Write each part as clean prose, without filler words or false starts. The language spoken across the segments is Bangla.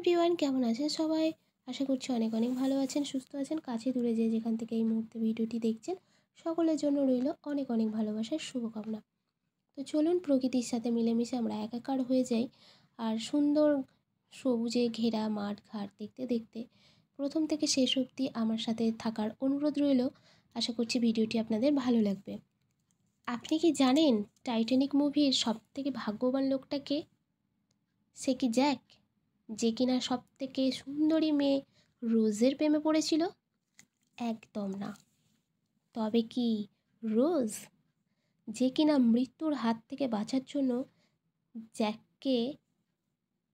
এভরিওয়ান, কেমন আছেন সবাই? আশা করছি অনেক অনেক ভালো আছেন, সুস্থ আছেন। কাছে দূরে যে যেখান থেকে এই মুহূর্তে ভিডিওটি দেখছেন, সকলের জন্য রইল অনেক অনেক ভালোবাসার শুভকামনা। তো চলুন প্রকৃতির সাথে মিলেমিশে আমরা একাকার হয়ে যাই, আর সুন্দর সবুজে ঘেরা মাঠ ঘাট দেখতে দেখতে প্রথম থেকে শেষ অবধি আমার সাথে থাকার অনুরোধ রইল। আশা করছি ভিডিওটি আপনাদের ভালো লাগবে। আপনি কি জানেন টাইটানিক মুভির সবথেকে ভাগ্যবান লোকটা কে? সে কি জ্যাক, যে কিনা সবথেকে সুন্দরী মেয়ে রোজের প্রেমে পড়েছিল? একদম না। তবে কি রোজ, যে কিনা মৃত্যুর হাত থেকে বাঁচার জন্য জ্যাককে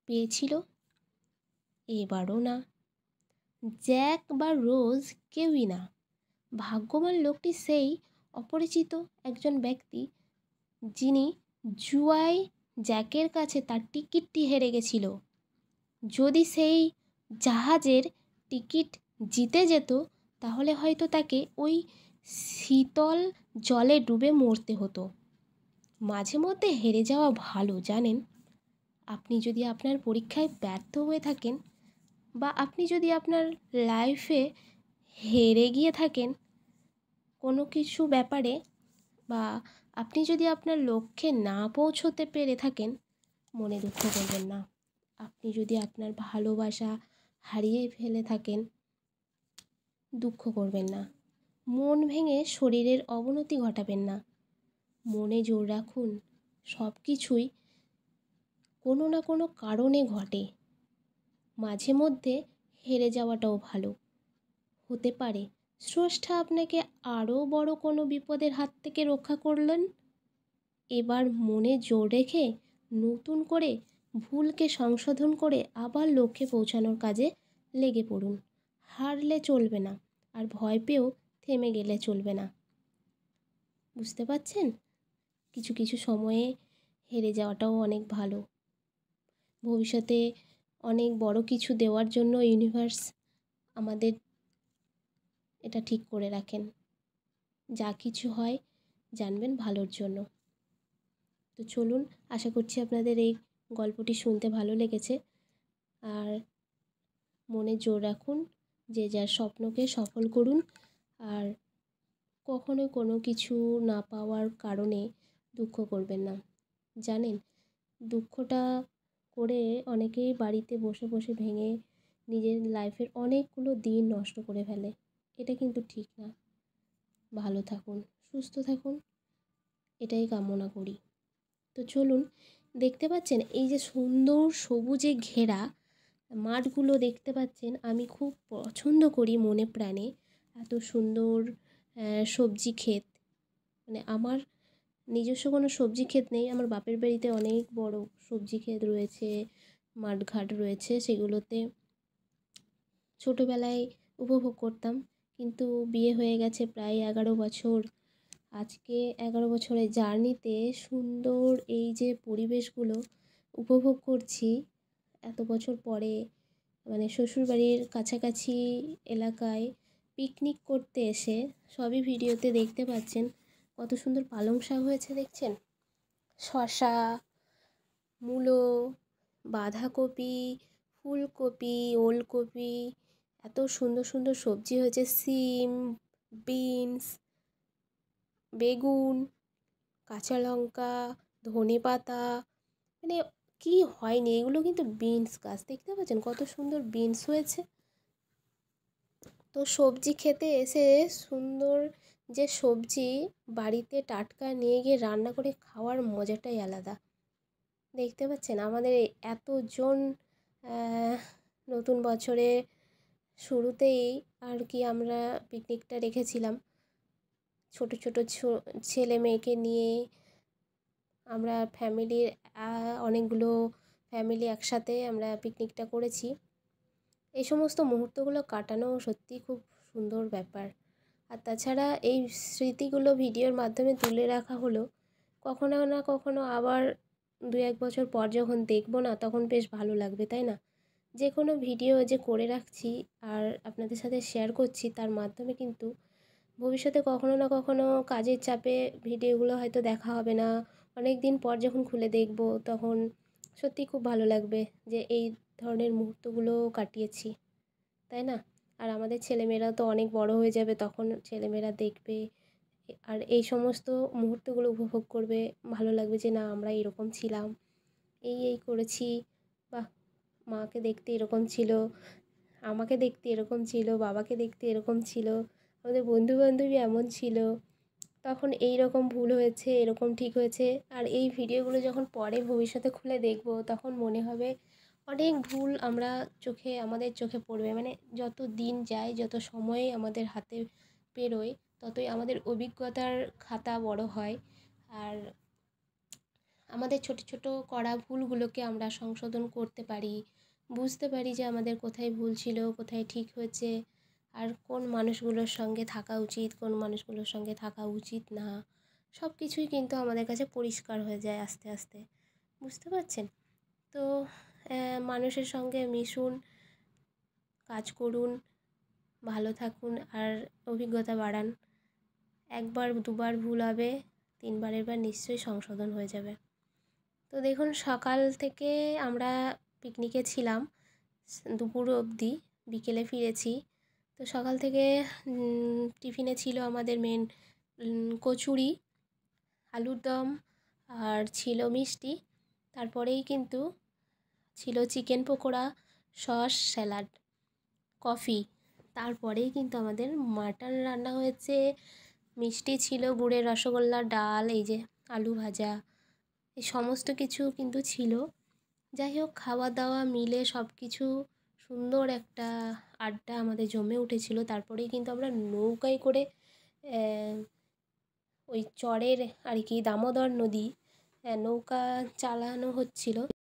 পেয়েছিল? এবারও না। জ্যাক বা রোজ কেউই না। ভাগ্যবান লোকটি সেই অপরিচিত একজন ব্যক্তি, যিনি জুয়ায় জ্যাকের কাছে তার টিকিটটি হেরে গেছিল। যদি সেই জাহাজের টিকিট জিতে যেত, তাহলে হয়তো তাকে ওই শীতল জলে ডুবে মরতে হতো। মাঝে মধ্যে হেরে যাওয়া ভালো, জানেন? আপনি যদি আপনার পরীক্ষায় ব্যর্থ হয়ে থাকেন, বা আপনি যদি আপনার লাইফে হেরে গিয়ে থাকেন কোনো কিছু ব্যাপারে, বা আপনি যদি আপনার লক্ষ্যে না পৌঁছতে পেরে থাকেন, মনে দুঃখ করবেন না। আপনি যদি আপনার ভালোবাসা হারিয়ে ফেলে থাকেন, দুঃখ করবেন না। মন ভেঙে শরীরের অবনতি ঘটাবেন না। মনে জোর রাখুন, সব কিছুই কোনো না কোনো কারণে ঘটে। মাঝে মধ্যে হেরে যাওয়াটাও ভালো। হতে পারে স্রষ্টা আপনাকে আরও বড় কোনো বিপদের হাত থেকে রক্ষা করলেন। এবার মনে জোর রেখে নতুন করে ভুলকে সংশোধন করে আবার লক্ষ্যে পৌঁছানোর কাজে লেগে পড়ুন। হারলে চলবে না, আর ভয় পেয়েও থেমে গেলে চলবে না। বুঝতে পারছেন? কিছু কিছু সময়ে হেরে যাওয়াটাও অনেক ভালো। ভবিষ্যতে অনেক বড় কিছু দেওয়ার জন্য ইউনিভার্স আমাদের এটা ঠিক করে রাখেন। যা কিছু হয় জানবেন ভালোর জন্য। তো চলুন, আশা করছি আপনাদের এই গল্পটি শুনতে ভালো লেগেছে। আর মনে জোর রাখুন, যে যার স্বপ্নকে সফল করুন। আর কখনোই কোনো কিছু না পাওয়ার কারণে দুঃখ করবেন না। জানেন, দুঃখটা করে অনেকেই বাড়িতে বসে বসে ভেঙে নিজের লাইফের অনেকগুলো দিন নষ্ট করে ফেলে। এটা কিন্তু ঠিক না। ভালো থাকুন, সুস্থ থাকুন, এটাই কামনা করি। তো চলুন, দেখতে পাচ্ছেন এই যে সুন্দর সবুজে ঘেরা মাঠগুলো দেখতে পাচ্ছেন, আমি খুব পছন্দ করি মনে প্রাণে এত সুন্দর সবজি ক্ষেত। মানে আমার নিজস্ব কোনো সবজি ক্ষেত নেই, আমার বাপের বাড়িতে অনেক বড় সবজি ক্ষেত রয়েছে, মাঠঘাট রয়েছে। সেগুলোতে ছোটোবেলায় উপভোগ করতাম, কিন্তু বিয়ে হয়ে গেছে প্রায় 11 বছর। আজকে 11 বছরের জার্নিতে সুন্দর এই যে পরিবেশগুলো উপভোগ করছি এত বছর পরে, মানে শ্বশুরবাড়ির কাছাকাছি এলাকায় পিকনিক করতে এসে সবই ভিডিওতে দেখতে পাচ্ছেন। কত সুন্দর পালং শাক হয়েছে দেখছেন, শসা, মূলো, বাঁধাকপি, ফুলকপি, ওলকপি, এত সুন্দর সুন্দর সবজি হয়েছে, সিম, বিনস, বেগুন, কাঁচা লঙ্কা, ধনেপাতা, মানে কি হয়নি, এগুলো কিন্তু বিনস গাছ। দেখতে পাচ্ছেন কত সুন্দর বিনস হয়েছে। তো সবজি খেতে এসে সুন্দর যে সবজি বাড়িতে টাটকা নিয়ে গিয়ে রান্না করে খাওয়ার মজাটাই আলাদা। দেখতে পাচ্ছেন আমাদের এতজন নতুন বছরে শুরুতেই আর কি আমরা পিকনিকটা রেখেছিলাম। ছোট ছোট ছেলে মেয়েকে নিয়ে আমরা ফ্যামিলির অনেকগুলো ফ্যামিলি একসাথে আমরা পিকনিকটা করেছি। এই সমস্ত মুহূর্তগুলো কাটানো সত্যিই খুব সুন্দর ব্যাপার। আর তাছাড়া এই স্মৃতিগুলো ভিডিওর মাধ্যমে তুলে রাখা হলো, কখনো না কখনো আবার 2-1 বছর পর যখন দেখব না, তখন বেশ ভালো লাগবে, তাই না? যে কোনো ভিডিও যে করে রাখছি আর আপনাদের সাথে শেয়ার করছি, তার মাধ্যমে কিন্তু ভবিষ্যতে কখনো না কখনো কাজের চাপে ভিডিওগুলো হয়তো দেখা হবে না। অনেক দিন পর যখন খুলে দেখব, তখন সত্যিই খুব ভালো লাগবে যে এই ধরনের মুহূর্তগুলো কাটিয়েছি, তাই না? আর আমাদের ছেলেমেয়েরা তো অনেক বড় হয়ে যাবে, তখন ছেলেমেয়েরা দেখবে আর এই সমস্ত মুহূর্তগুলো উপভোগ করবে। ভালো লাগবে যে না আমরা এরকম ছিলাম, এই করেছি, বাহ! মাকে দেখতে এরকম ছিল, আমাকে দেখতে এরকম ছিল, বাবাকে দেখতে এরকম ছিল, আমাদের বন্ধু-বান্ধবী এমন ছিল, তখন এই রকম ভুল হয়েছে, এরকম ঠিক হয়েছে। আর এই ভিডিওগুলো যখন পরে ভবিষ্যতে খুলে দেখব, তখন মনে হবে অনেক ভুল আমাদের চোখে পড়বে। মানে যত দিন যায়, যত সময় আমাদের হাতে পেরোয়, ততই আমাদের অভিজ্ঞতার খাতা বড় হয়। আর আমাদের ছোট ছোট করা ভুলগুলোকে আমরা সংশোধন করতে পারি, বুঝতে পারি যে আমাদের কোথায় ভুল ছিল, কোথায় ঠিক হয়েছে, আর কোন মানুষগুলোর সঙ্গে থাকা উচিত, কোন মানুষগুলোর সঙ্গে থাকা উচিত না। সব কিছুই কিন্তু আমাদের কাছে পরিষ্কার হয়ে যায় আস্তে আস্তে, বুঝতে পারছেন? তো মানুষের সঙ্গে মিশুন, কাজ করুন, ভালো থাকুন, আর অভিজ্ঞতা বাড়ান। একবার দুবার ভুল হবে, তিনবারের বার নিশ্চয়ই সংশোধন হয়ে যাবে। তো দেখুন, সকাল থেকে আমরা পিকনিকে ছিলাম দুপুর অবধি, বিকেলে ফিরেছি। তো সকাল থেকে টিফিনে ছিল আমাদের মেন কচুরি, আলুর দম, আর ছিল মিষ্টি। তারপরেই কিন্তু ছিল chicken pakora, sauce, salad, coffee. তারপরেই কিন্তু আমাদের মাটন রান্না হয়েছে, মিষ্টি ছিল, গুড়ের রসগোল্লা, ডাল, এই যে আলু ভাজা, এই সমস্ত কিছু কিন্তু ছিল। যাই হোক, খাওয়া দাওয়া মিলে সব কিছু সুন্দর একটা আড্ডা আমাদের জমে উঠেছিল। তারপরেই কিন্তু আমরা নৌকায় করে ওই চরের আর কি দামোদর নদী নৌকা চালানো হচ্ছিল।